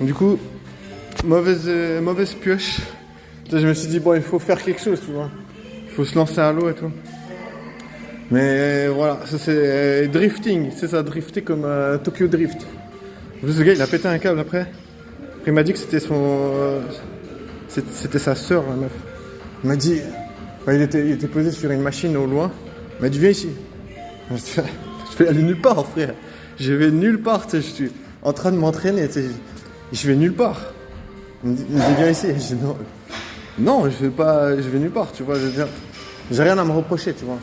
Du coup, mauvaise pioche. Je me suis dit, bon, il faut faire quelque chose, tu vois. Il faut se lancer à l'eau et tout. Mais voilà, ça c'est drifting. C'est ça, drifter comme Tokyo Drift. En plus, le gars, il a pété un câble après. Après, il m'a dit que c'était c'était sa sœur, la meuf. Il m'a dit, enfin, il était posé sur une machine au loin. Il m'a dit, viens ici. Je vais aller nulle part, frère. Je vais nulle part, tu sais, je suis en train de m'entraîner, tu sais. Je vais nulle part. Il me dit, viens ici. Je dis, non. Non, je vais nulle part, tu vois. Je veux dire, j'ai rien à me reprocher, tu vois.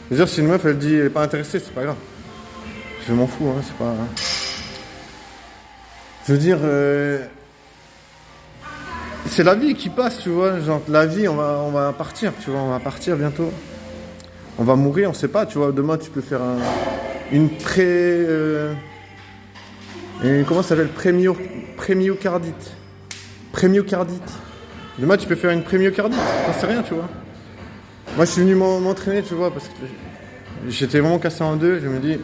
Je veux dire, si une meuf, elle dit, elle est pas intéressée, c'est pas grave. Je m'en fous, hein, c'est pas... Je veux dire, c'est la vie qui passe, tu vois. Genre, la vie, on va partir, tu vois. On va partir bientôt. On va mourir, on sait pas, tu vois. Demain, tu peux faire comment ça s'appelle? Prémiocardite. Prémiocardite. Demain, tu peux faire une prémiocardite. T'en sais rien, tu vois. Moi, je suis venu m'entraîner, tu vois, parce que j'étais vraiment cassé en deux. Je me dis,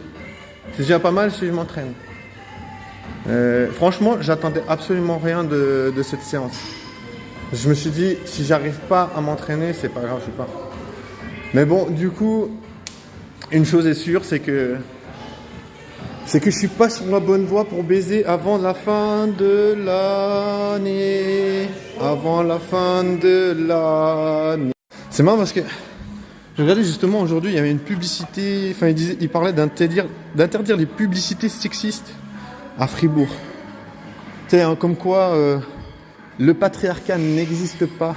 c'est déjà pas mal si je m'entraîne. Franchement, j'attendais absolument rien de cette séance. Je me suis dit, si j'arrive pas à m'entraîner, c'est pas grave, je sais pas. Mais bon, du coup, une chose est sûre, c'est que je suis pas sur la bonne voie pour baiser avant la fin de l'année. Avant la fin de l'année. C'est marrant parce que je regardais justement aujourd'hui, il y avait une publicité, enfin il parlait d'interdire les publicités sexistes à Fribourg. Tu sais, hein, comme quoi le patriarcat n'existe pas.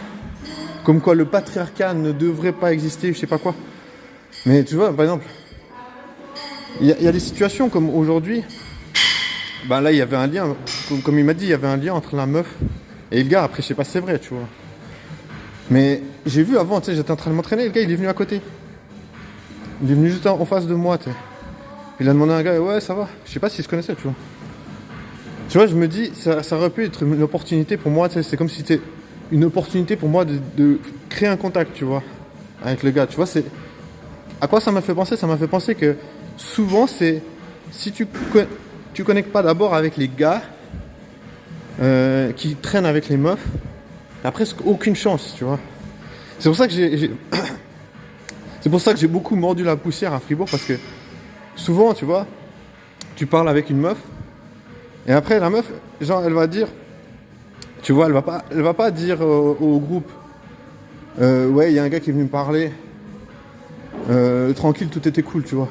Comme quoi le patriarcat ne devrait pas exister, je sais pas quoi. Mais tu vois, par exemple, il y a des situations comme aujourd'hui. Ben là, il y avait un lien, comme il m'a dit, il y avait un lien entre la meuf et le gars. Après, je sais pas si c'est vrai, tu vois. Mais j'ai vu avant, tu sais, j'étais en train de m'entraîner, le gars, il est venu à côté. Il est venu juste en face de moi, tu sais. Il a demandé à un gars, ouais, ça va. Je sais pas s'il se connaissait, tu vois. Tu vois, je me dis, ça aurait pu être une opportunité pour moi, tu sais, c'est comme si c'était une opportunité pour moi de créer un contact, tu vois, avec le gars. Tu vois, c'est... À quoi ça m'a fait penser? Ça m'a fait penser que souvent, c'est... Si tu connectes pas d'abord avec les gars qui traînent avec les meufs, t'as presque aucune chance, tu vois. C'est pour ça que c'est pour ça que j'ai beaucoup mordu la poussière à Fribourg, parce que souvent, tu vois, tu parles avec une meuf, et après, la meuf, genre, elle va dire... Tu vois, elle va pas dire au groupe ouais, il y a un gars qui est venu me parler. Tranquille, tout était cool, tu vois.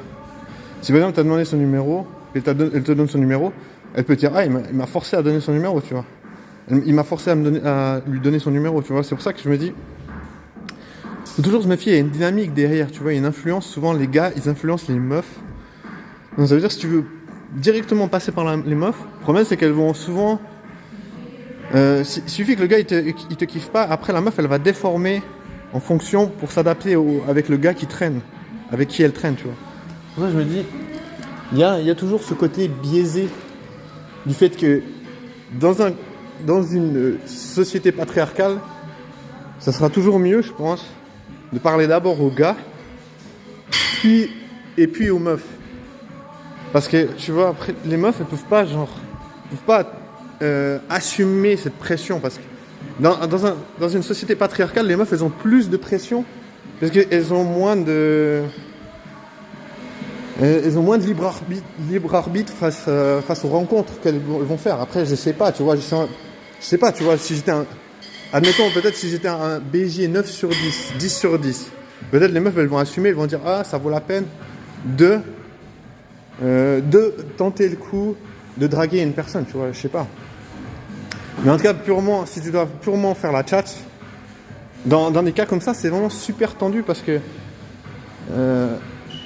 Si par exemple, t'as demandé son numéro, et elle te donne son numéro, elle peut dire, ah, il m'a forcé à donner son numéro, tu vois. Il m'a forcé à lui donner son numéro, tu vois. C'est pour ça que je me dis, faut toujours se méfier, il y a une dynamique derrière, tu vois. Il y a une influence, souvent les gars, ils influencent les meufs. Donc ça veut dire, si tu veux directement passer par les meufs, le problème, c'est qu'elles vont souvent... il suffit que le gars il te kiffe pas, après la meuf elle va déformer en fonction pour s'adapter avec le gars qui traîne, avec qui elle traîne, tu vois. Pour ça je me dis, il y a toujours ce côté biaisé du fait que dans une société patriarcale, ça sera toujours mieux, je pense, de parler d'abord aux gars, puis aux meufs. Parce que tu vois, après les meufs elles peuvent pas assumer cette pression, parce que dans une société patriarcale, les meufs elles ont plus de pression parce qu'elles ont moins de libre arbitre face aux rencontres qu'elles vont faire. Après, je sais pas, tu vois, si j'étais admettons, peut-être si j'étais un BG 9 sur 10, 10 sur 10, peut-être les meufs elles vont assumer, elles vont dire, ah, ça vaut la peine de tenter le coup de draguer une personne, tu vois, je sais pas. Mais en tout cas, si tu dois purement faire la tchatch, dans des cas comme ça, c'est vraiment super tendu, parce que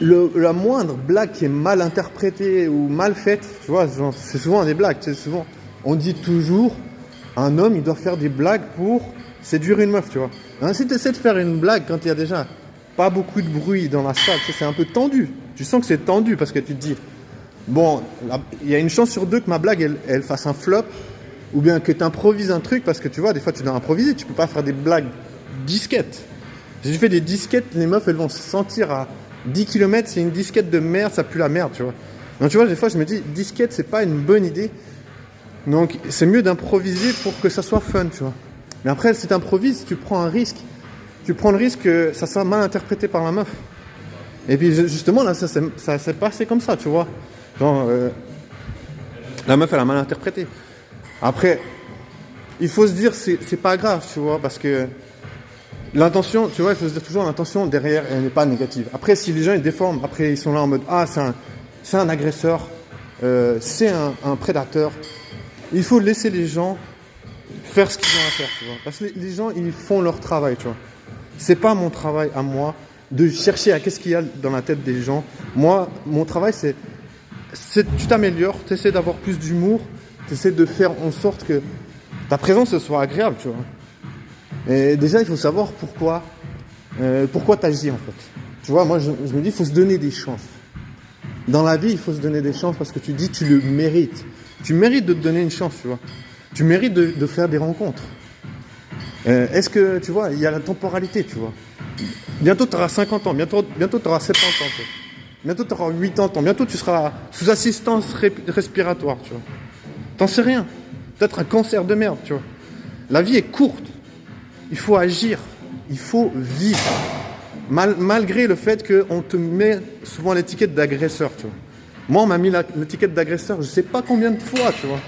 la moindre blague qui est mal interprétée ou mal faite, tu vois, c'est souvent des blagues, tu sais, souvent, on dit toujours, un homme, il doit faire des blagues pour séduire une meuf, tu vois. Hein, si tu essaies de faire une blague quand il y a déjà pas beaucoup de bruit dans la salle, tu sais, c'est un peu tendu. Tu sens que c'est tendu, parce que tu te dis, bon, il y a une chance sur deux que ma blague, elle fasse un flop, ou bien que tu improvises un truc, parce que tu vois, des fois tu dois improviser, tu peux pas faire des blagues disquettes. Si tu fais des disquettes, les meufs elles vont se sentir à 10 km, c'est une disquette de merde, ça pue la merde, tu vois. Donc tu vois, des fois je me dis, disquette c'est pas une bonne idée, Donc, c'est mieux d'improviser pour que ça soit fun, tu vois. Mais après, si tu improvises, tu prends un risque. Tu prends le risque que ça soit mal interprété par la meuf. Et puis, justement, là, ça s'est passé comme ça, tu vois. Genre, la meuf, elle a mal interprété. Après, il faut se dire, c'est pas grave, tu vois, parce que l'intention, tu vois, il faut se dire toujours, l'intention derrière, elle n'est pas négative. Après, si les gens, ils déforment, après, ils sont là en mode, ah, c'est un agresseur, c'est un prédateur. Il faut laisser les gens faire ce qu'ils ont à faire, tu vois. Parce que les gens, ils font leur travail, tu vois. C'est pas mon travail à moi de chercher à qu'est-ce qu'il y a dans la tête des gens. Moi, mon travail, c'est tu t'améliores, tu essaies d'avoir plus d'humour, tu essaies de faire en sorte que ta présence soit agréable, tu vois. Et déjà, il faut savoir pourquoi tu agis, en fait. Tu vois, moi, je me dis, il faut se donner des chances. Dans la vie, il faut se donner des chances parce que tu dis, tu le mérites. Tu mérites de te donner une chance, tu vois. Tu mérites de faire des rencontres. Est-ce que, tu vois, il y a la temporalité, tu vois. Bientôt, tu auras 50 ans, bientôt tu auras 70 ans, tu vois. Bientôt, tu auras 80 ans, bientôt, tu seras sous assistance respiratoire, tu vois. T'en sais rien. Peut-être un cancer de merde, tu vois. La vie est courte. Il faut agir. Il faut vivre. Malgré le fait qu'on te met souvent l'étiquette d'agresseur, tu vois. Moi, on m'a mis l'étiquette d'agresseur, je sais pas combien de fois, tu vois.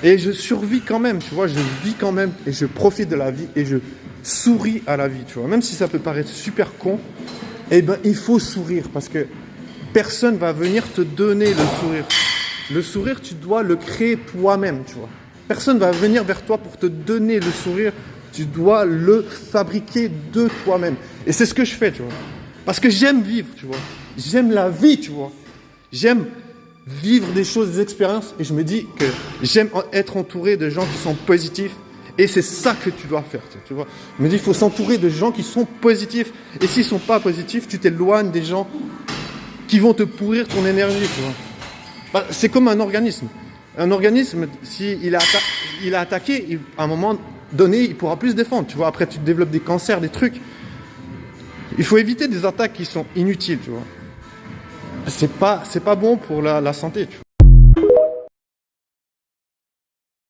Et je survis quand même, tu vois. Je vis quand même et je profite de la vie et je souris à la vie, tu vois. Même si ça peut paraître super con, eh ben, il faut sourire parce que personne va venir te donner le sourire. Le sourire, tu dois le créer toi-même, tu vois. Personne va venir vers toi pour te donner le sourire. Tu dois le fabriquer de toi-même. Et c'est ce que je fais, tu vois. Parce que j'aime vivre, tu vois. J'aime la vie, tu vois. J'aime vivre des choses, des expériences. Et je me dis que j'aime être entouré de gens qui sont positifs. Et c'est ça que tu dois faire, tu vois. Je me dis, il faut s'entourer de gens qui sont positifs. Et s'ils ne sont pas positifs, tu t'éloignes des gens qui vont te pourrir ton énergie, tu vois. Bah, c'est comme un organisme. Un organisme, s'il est attaqué, à un moment donné, il ne pourra plus se défendre. Tu vois, après, tu développes des cancers, des trucs. Il faut éviter des attaques qui sont inutiles, tu vois. C'est pas bon pour la santé, tu vois.